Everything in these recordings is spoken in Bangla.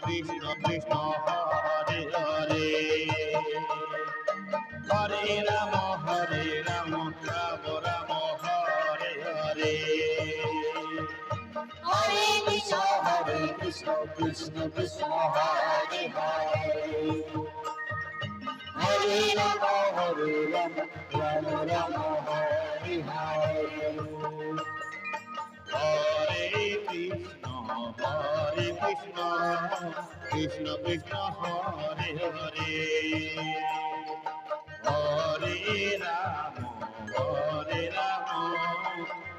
কৃষ্ণ কৃষ্ণ হরে হরে হরে রাম রাম রাম হরে হরে হরে কৃষ্ণ কৃষ্ণ কৃষ্ণ হরে হরে হরে রাম রাম রাম হরে হরে হরে কৃষ্ণ কৃষ্ণ কৃষ্ণ হরে হরে হরে রাম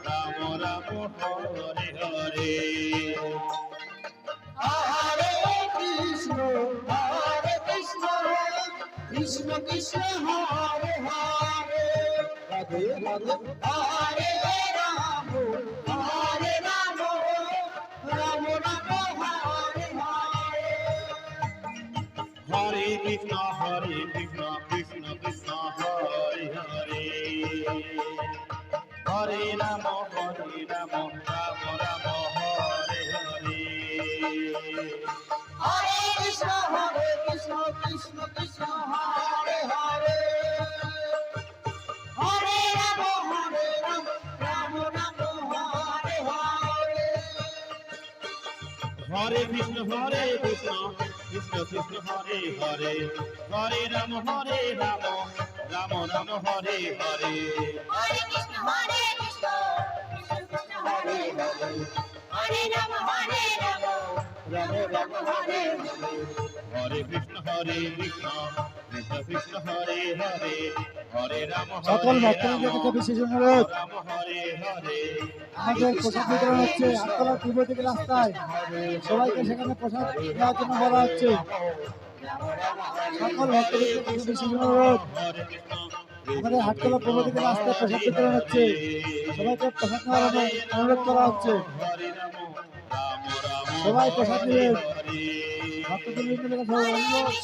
রাম রাম হরে হরে হরে কৃষ্ণ কৃষ্ণ কৃষ্ণ হরে হরে রাধে রাধে হরে রাম রাম রাম হরে হরে হরে কৃষ্ণ কৃষ্ণ কৃষ্ণ হরে হরে হরে রাম রাম রাম হরে হরে হরে কৃষ্ণ কৃষ্ণ কৃষ্ণ হরে হরে হরে রাম রাম রাম হরে হরে হরে কৃষ্ণ কৃষ্ণ কৃষ্ণ হরে হরে হরে রাম রাম রাম হরে হরে হরে কৃষ্ণ কৃষ্ণ কৃষ্ণ হরে হরে হরে রাম রাম রাম হরে হরে হরে কৃষ্ণ কৃষ্ণ কৃষ্ণ হরে হরে হরে রাম সকল ভক্তদের কাছে বিশেষ অনুরোধ, রাম হরে হরে আমাদের প্রসাদ বিতরণ হচ্ছে আটতলার পূর্ব দিকে রাস্তায়, সবাইকে সেখানে প্রসাদ দেওয়ার জন্য বলা হচ্ছে। সকল ভক্তদের কাছে বিশেষ অনুরোধ, হরে কৃষ্ণ আমাদের হাটতলা পূর্ব দিকে রাস্তায় প্রসাদ বিতরণ হচ্ছে, সবাইকে প্রসাদ নেওয়ার অনুরোধ করা হচ্ছে। হরে রাম রাম সবাই প্রসাদ নেবেন, হরে ভক্তদের কাছে অনুরোধ,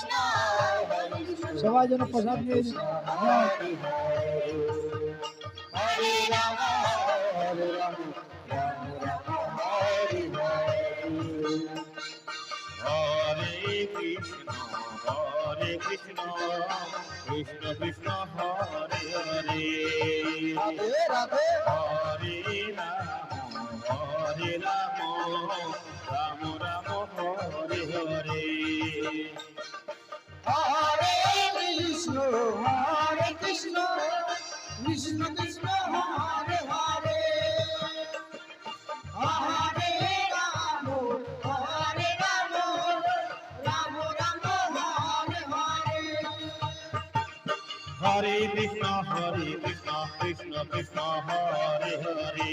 সবাই যেন প্রসাদ নিয়ে নেন। হরে রাম হরে কৃষ্ণ কৃষ্ণ কৃষ্ণ হরে হরে রাধে হরে রাম রাম রাম হরে হরে হরে কৃষ্ণ কৃষ্ণ কৃষ্ণ হরে হরে হরে রাম রাম রাম হরে হরে হরে কৃষ্ণ কৃষ্ণ কৃষ্ণ হরে হরে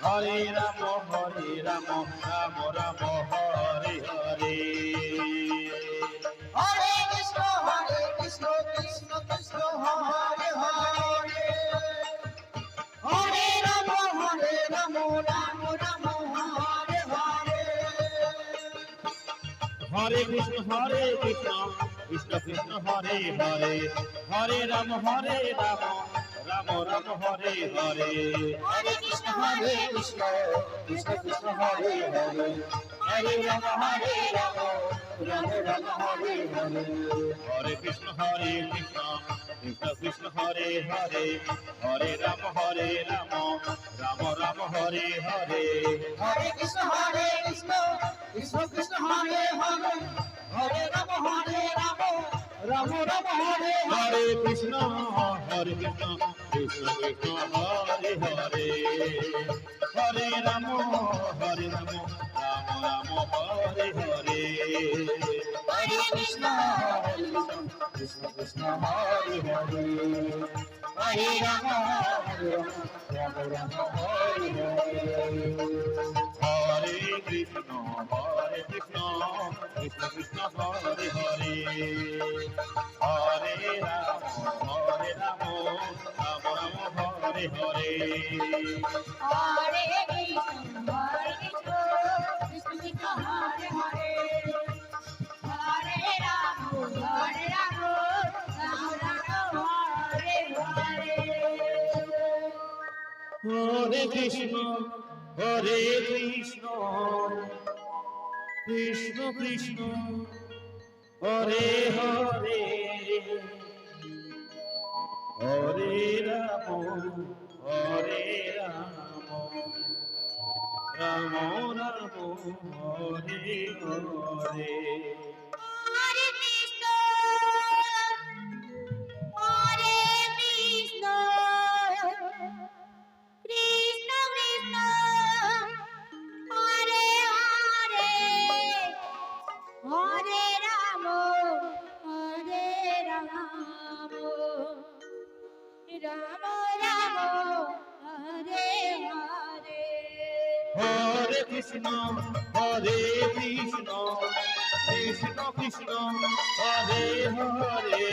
হরে রাম রাম রাম হরে হরে হরে কৃষ্ণ কৃষ্ণ কৃষ্ণ হরে হরে হরে রাম রাম রাম হরে হরে হরে কৃষ্ণ কৃষ্ণ কৃষ্ণ হরে হরে হরে রাম রাম রাম হরে হরে হরে কৃষ্ণ কৃষ্ণ কৃষ্ণ হরে হরে হরে রাম রাম রাম হরে হরে হরে কৃষ্ণ কৃষ্ণ কৃষ্ণ হরে হরে হরে রাম রাম রাম হরে হরে হরে কৃষ্ণ কৃষ্ণ কৃষ্ণ হরে হরে হরে রাম রাম রাম হরে হরে কৃষ্ণ কৃষ্ণ কৃষ্ণ হরে হরে হরে রাম রাম রাম হরে হরে হরে কৃষ্ণ কৃষ্ণ কৃষ্ণ হরে হরে হরে রাম রাম রাম হরে হরে হরে কৃষ্ণ কৃষ্ণ কৃষ্ণ হরে হরে হরে রাম রাম রাম হরে হরে হরে কৃষ্ণ কৃষ্ণ কৃষ্ণ হরে হরে হরে রাম রাম রাম হরে হরে হরে কৃষ্ণ কৃষ্ণ কৃষ্ণ হরে হরে হরে রাম হরে Ram Ram Ram Hare Hare Hare Krishna, Hare Krishna, Krishna Krishna, Hare Hare,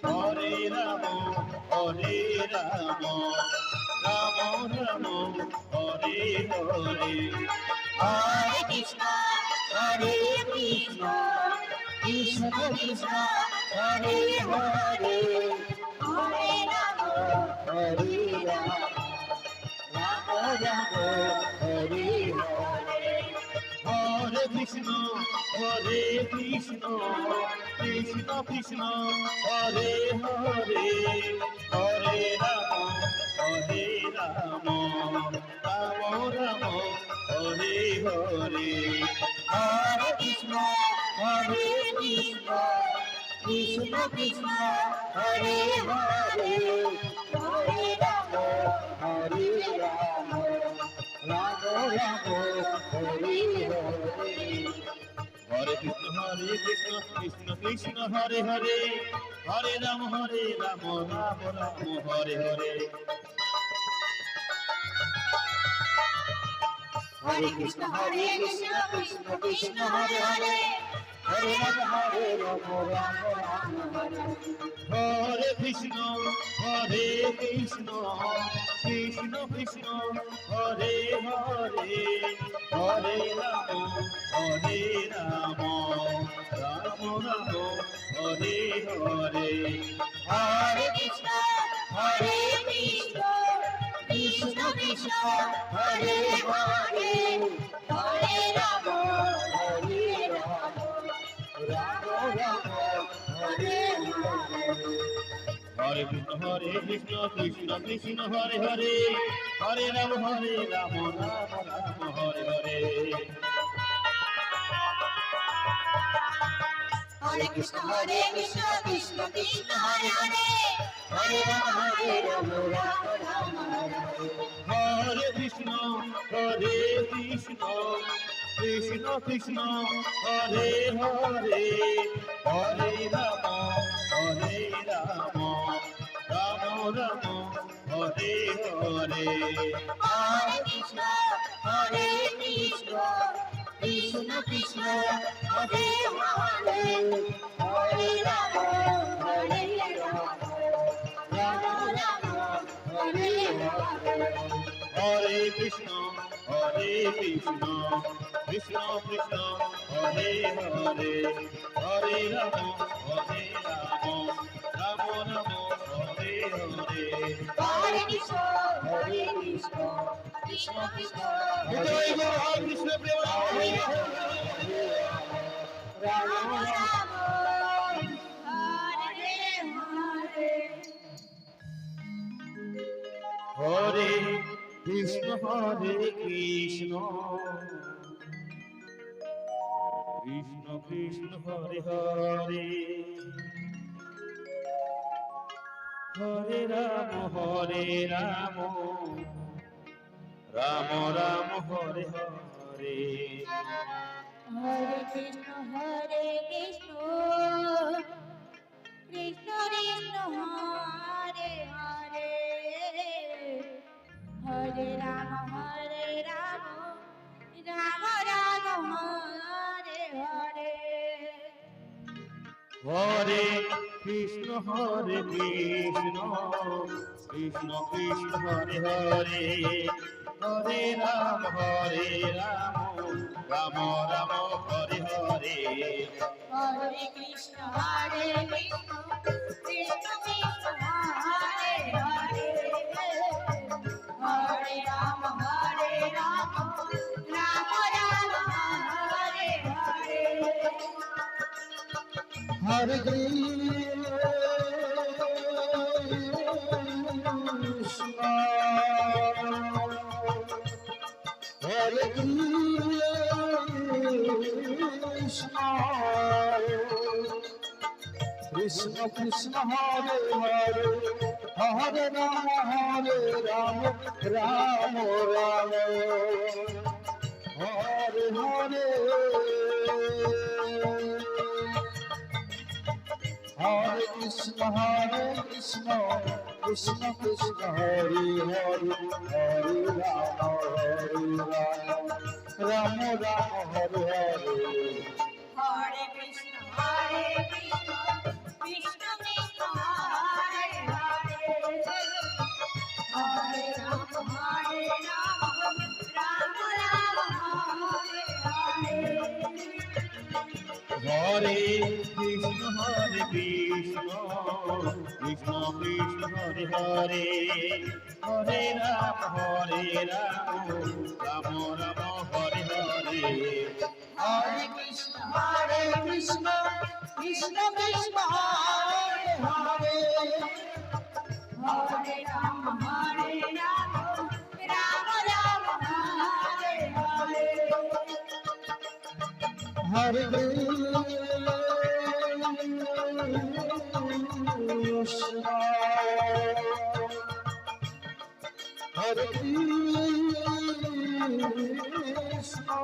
Hare Rama, Hare Rama, Rama Rama, Hare Hare. হরে কৃষ্ণ হরে কৃষ্ণ কৃষ্ণ কৃষ্ণ হরে হরে হরে রাম হরে রাম রাম রাম হরে হরে Hare Krishna, হরে কৃষ্ণ কৃষ্ণ কৃষ্ণ হরে হরে Hare Rama, হরে রাম রাম রাম হরে হরে হরে কৃষ্ণ কৃষ্ণ কৃষ্ণ হরে হরে হরে রাম রাম রাম রাম হরে হরে হরে কৃষ্ণ কৃষ্ণ কৃষ্ণ কৃষ্ণ হরে হরে হরে রাম হরে Ram Ram Ram Hare Hare Hare Krishna Krishna Krishna Hare Hare Hare Ram Ram Ram Hare Hare Hare Krishna, Krishna Krishna, Hare Hare, হরে রাম রাম রাম হরে Krishna Krishna Krishna Krishna Hare Hare Hare Ram Ram Ram Ram Hare Hare Hare Krishna Krishna, Krishna Krishna, Hare Hare, Hare Rama, হরে Ram Ram Ram Hare Hare Hare Krishna Krishna Krishna Hare Hare Hare Ram Ram Ram Hare Hare Hare Krishna, Krishna Krishna, Hare Hare, Hare Rama, Rama Hare. হরে Krishna Krishna Krishna Krishna Hare Hare Hare Ram Ram Ram Ram Hare Hare Hare Krishna, Krishna Krishna, Hare Hare, Hare Rama, Rama Rama, Hare Hare. হরে Krishna Krishna Krishna Krishna Hare Hare Hare Ram Ram Ram Hare Hare Hare Krishna, Krishna Krishna, জয় গৌর কৃষ্ণ প্রেম হরে Rama Rama, Hare Hare. হরে Krishna Krishna Krishna Krishna Hare Hare Hare Ram Ram Ram Ram Hare Hare Hare Krishna, Krishna Krishna, Hare Hare, Hare Rama, Rama Rama, Hare Hare. হরে Krishna Krishna Krishna Krishna Hare Hare Hare Ram Ram Ram Hare Hare Hare Krishna, Krishna Krishna, Hare Hare, Hare Rama, Rama Rama, Hare Hare. Hare Krishna, Hare Krishna, Krishna Krishna Hare Hare, Hare Rama Hare Rama, Rama Rama Hare Hare, Hare Krishna Krishna Krishna Hare Hare, Hare Rama Rama Rama Hare Hare. Hare Krishna, Krishna Krishna, Hare Hare, Hare Rama, Rama Rama, Hare Hare. Hare Krishna, Krishna Krishna, Hare Hare, Hare Rama, Rama Rama, Hare Hare. Hare Krishna, Krishna Krishna, Hare Hare, Hare Rama, Rama Rama, Hare Hare. Hare Krishna, Hare Krishna,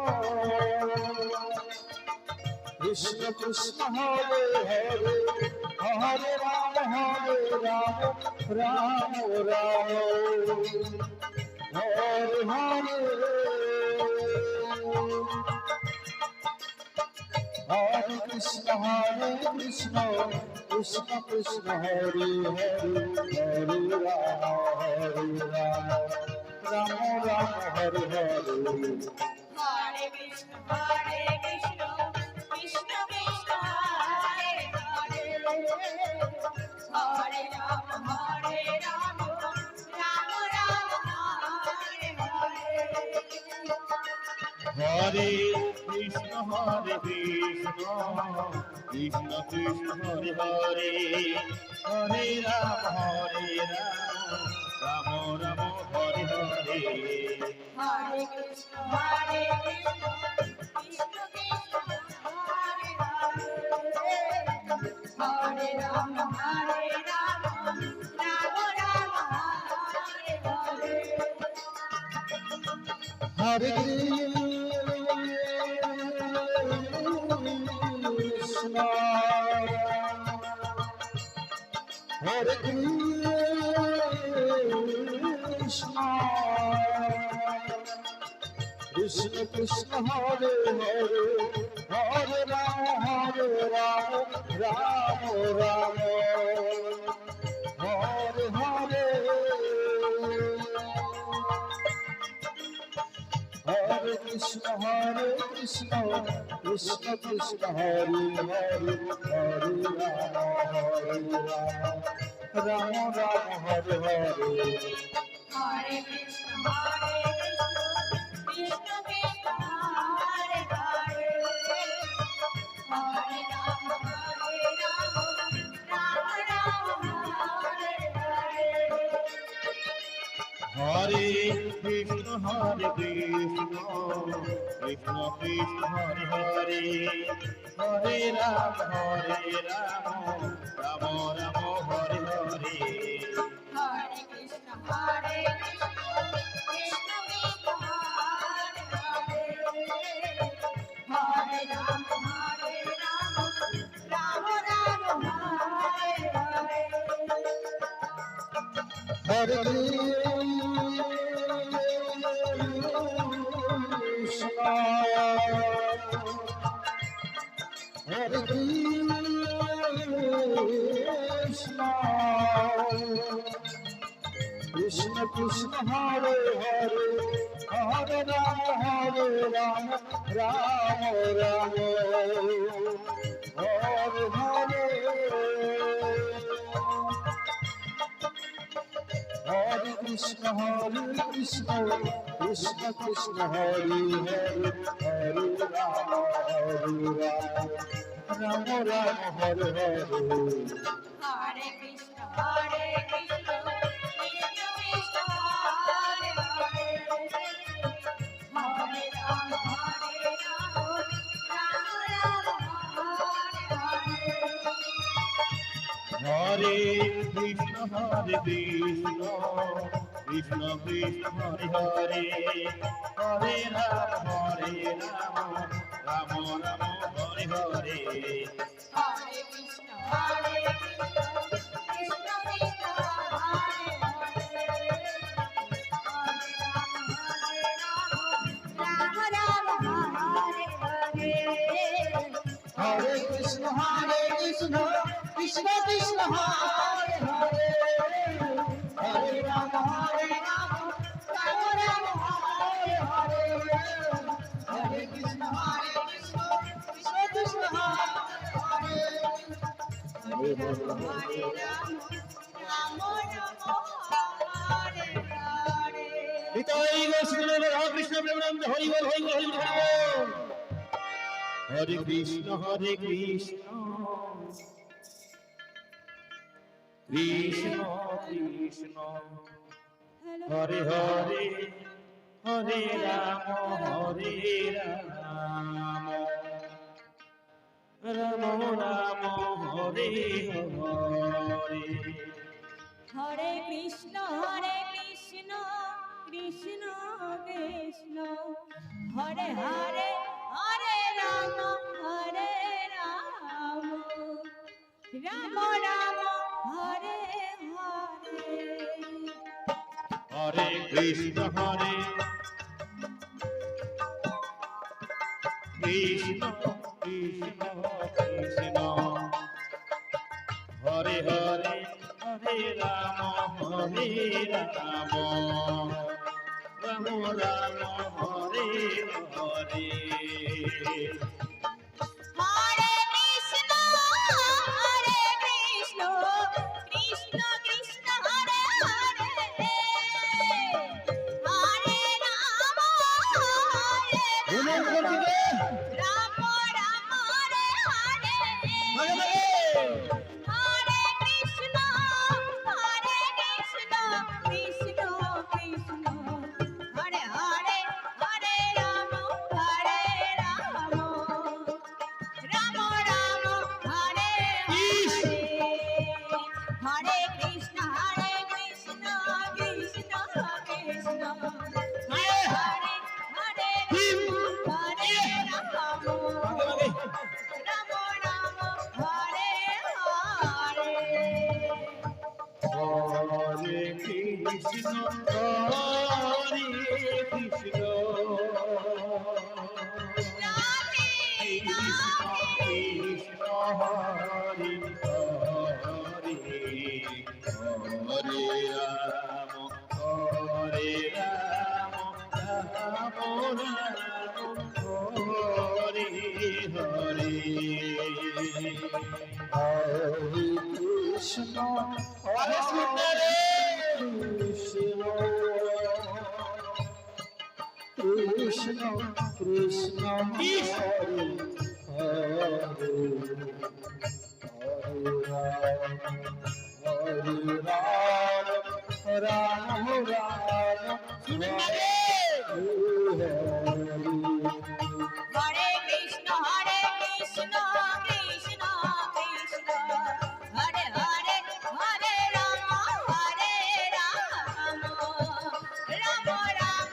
Krishna Krishna Hare Hare, Hare Rama, Rama Rama, Hare Hare. Hare Krishna, Krishna Krishna, Hare Hare, Hare Rama, Rama Rama, Hare Hare. Hare Krishna, Krishna Krishna, Hare Hare, Hare Rama, Rama Rama, Hare Hare. Hare Krishna, Krishna Krishna, Hare Hare, Hare Rama, Rama Rama, Hare Hare. Hare Krishna, Krishna Krishna, Hare Hare, Hare Rama, Rama Rama, Hare Hare. Hare Krishna, Hare Krishna, Krishna Krishna, Hare Hare, Hare Rama, Rama Rama, Hare Hare. Hare Krishna, Krishna Krishna, Hare Hare, Hare Rama, Rama Rama, Hare Hare. Hare Krishna, Krishna Krishna, Hare Hare, Hare Rama, Rama Rama, Hare Hare. Hare Krishna, Krishna Krishna, Hare Hare, Hare Rama, Rama Rama, Hare Hare. Hare Krishna, Krishna Krishna, Hare Hare, Hare Rama, Rama Rama, Hare Hare. Hare Krishna, Hare Krishna, Krishna Krishna, Hare Hare, Hare Rama, Rama Rama, Hare Hare. Hare Krishna, Krishna Krishna, Hare Hare, Hare Rama, Ram Ram Hare Hare Hare Krishna Krishna Krishna Hare Hare Hare Ram Ram Ram Hare Hare Hare Krishna Krishna Krishna Hare Hare Hare Ram Ram Ram Hare Hare Hare Krishna Krishna Krishna Hare Hare Ram Ram Hare Hare Hare Krishna Krishna Krishna Hare Hare Hare Ram Ram Ram Hare Hare Hare Krishna Krishna Krishna Hare Hare Hare Ram Ram Hare Hare Nitai Gour Ramakrishna Premananda Hari বল হরি বল হরি বল হরি বল হরে কৃষ্ণ কৃষ্ণ কৃষ্ণ হরে হরে হরে রাম রাম রাম হরে হরে হরে কৃষ্ণ কৃষ্ণ কৃষ্ণ হরে হরে হরে রাম রাম রাম হরে হরে হরে কৃষ্ণ কৃষ্ণ কৃষ্ণ কৃষ্ণ হরে হরে হরে রাম রাম রাম রাম হরে হরে হরে কৃষ্ণ কৃষ্ণ কৃষ্ণ হরে হরে হরে রাম রাম হরে হরে হরে কৃষ্ণ কৃষ্ণ কৃষ্ণ হরে হরে হরে রাম রাম রাম হরে হরে হরে কৃষ্ণ কৃষ্ণ কৃষ্ণ হরে হরে হরে রাম রাম রাম হরে হরে হরে কৃষ্ণ রাধে কৃষ্ণ হরে হরে হরে রাম রাম হরে হরে কৃষ্ণ হরে সুন্দরে কৃষ্ণ কৃষ্ণ হরে হরে হরে রাম রাম সুন্দরে হরে হরে কৃষ্ণ কৃষ্ণ কৃষ্ণ হরে হরে হরে রাম রাম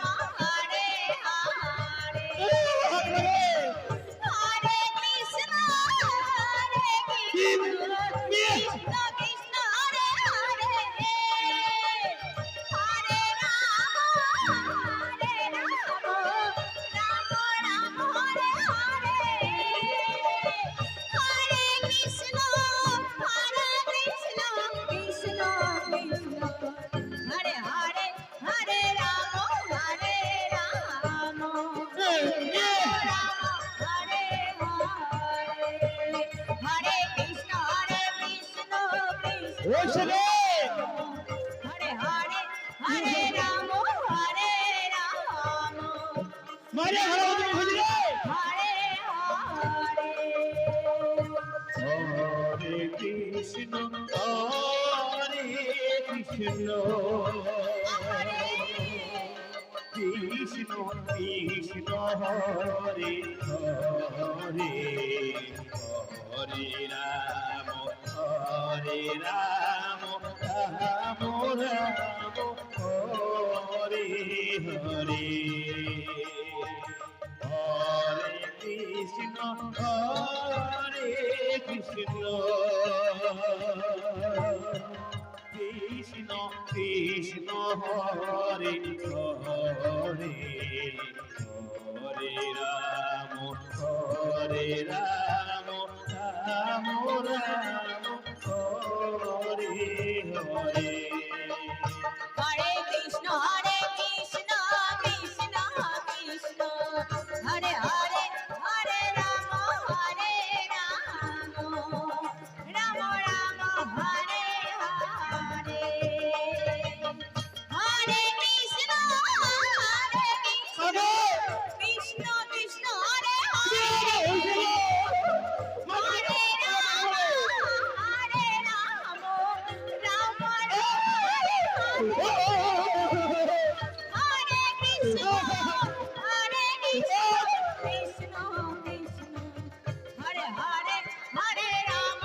রাম হরে হরে হরে কৃষ্ণ কৃষ্ণ কৃষ্ণ হরে হরে হরে রাম রাম হরে হরে হরে কৃষ্ণ কৃষ্ণ কৃষ্ণ হরে হরে হরে রাম হরে কৃষ্ণ কৃষ্ণ কৃষ্ণ হরে হরে হরে রাম মারে হরে হরে হরে হরে কৃষ্ণ কৃষ্ণ কৃষ্ণ হরে হরে হরে রাম রাম রাম হরে হরে হরে কৃষ্ণ কৃষ্ণ কৃষ্ণ কৃষ্ণ হরে হরে হরে রাম রাম রাম হরে হরে হরে কৃষ্ণ কৃষ্ণ কৃষ্ণ হরে হরে হরে রাম রাম রাম হরে হরে হরে কৃষ্ণ কৃষ্ণ কৃষ্ণ হরে হরে হরে রাম রাম হরে হরে হরে কৃষ্ণ কৃষ্ণ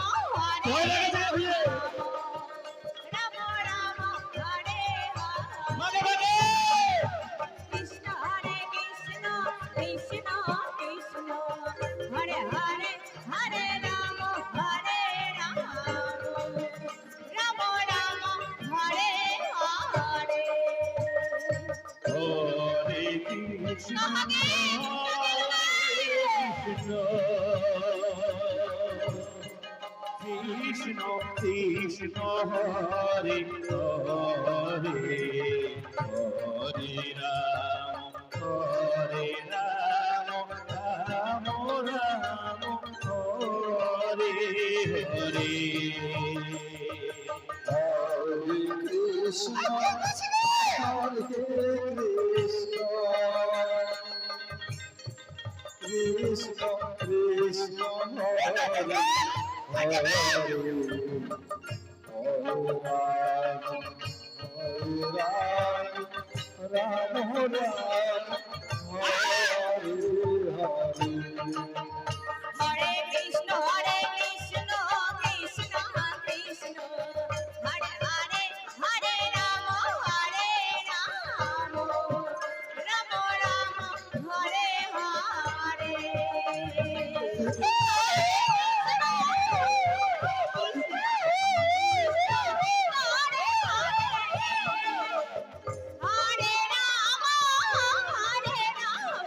কৃষ্ণ হরে হরে হরে রাম রাম রাম হরে হরে কৃষ্ণ কৃষ্ণ কৃষ্ণ হরে হরে হরে রাম রাম রাম হরে হরে হরে কৃষ্ণ কৃষ্ণ কৃষ্ণ হরে হরে হরে রাম রাম রাম হরে হরে হরে কৃষ্ণ কৃষ্ণ কৃষ্ণ হরে হরে রাম রাম হরে হরে হরে কৃষ্ণ কৃষ্ণ কৃষ্ণ হরে হরে হরে রাম রাম রাম হরে হরে হরে রাম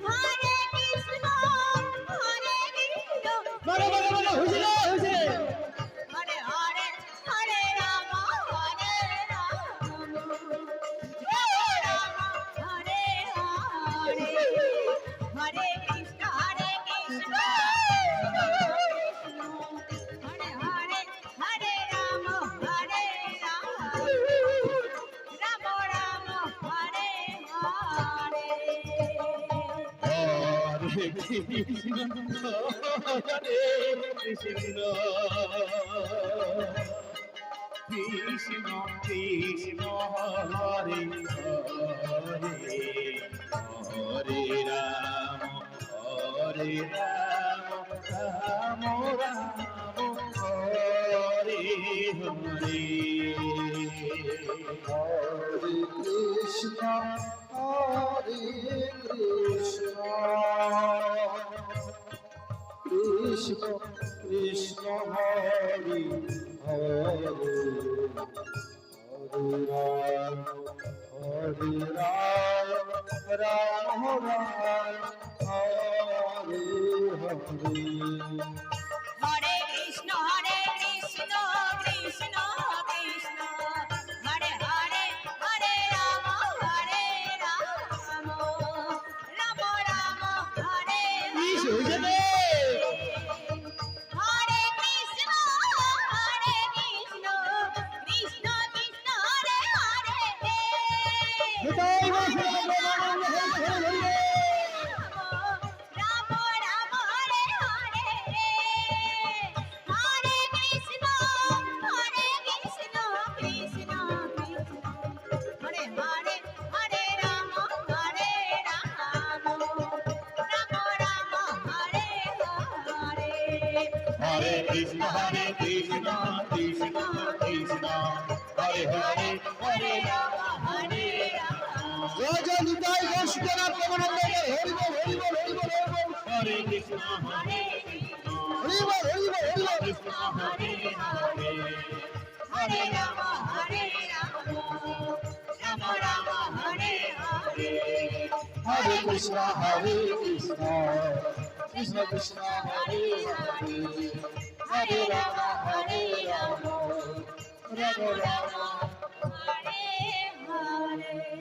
হরে কৃষ্ণ বলো বলো বলো হুজুরে হুজুরে হরে হরে হরে রাম হরে হরে হরে কৃষ্ণ কৃষ্ণ হরে হরে হরে রাম রাম রাম হরে হরে হরে কৃষ্ণ হরে কৃষ্ণ কৃষ্ণ কৃষ্ণ হরে হরে হরে রাম রাম রাম হরে হরে হরে কৃষ্ণ কৃষ্ণ কৃষ্ণ হরে হরে হরে রাম রাম রাম হরে হরে হরে কৃষ্ণ কৃষ্ণ কৃষ্ণ হরে হরে হরে রাম রাম রাম হরে হুজুরে হরে Krishna Krishna Krishna Hare Hare Nitai Gour Hare Hare Ram Ram Hare Hare Hare Krishna, Krishna Krishna, Hare Hare, Hare Rama, Hare Rama. জয় জয় নিতাই গৌর সীতানাথ প্রেমানন্দে হরি বল হরি বল হরি বল হরি বল Hare Krishna, Hare Krishna, Hari বল হরি বল হরি বল Krishna Hare Hare, Hare Rama, Hare Rama, Rama Rama, Hare Hare. হরে কৃষ্ণ হরে Krishna Krishna Krishna Hare Hare Hare Rama, Hare Rama, Rama Rama, Hare Hare.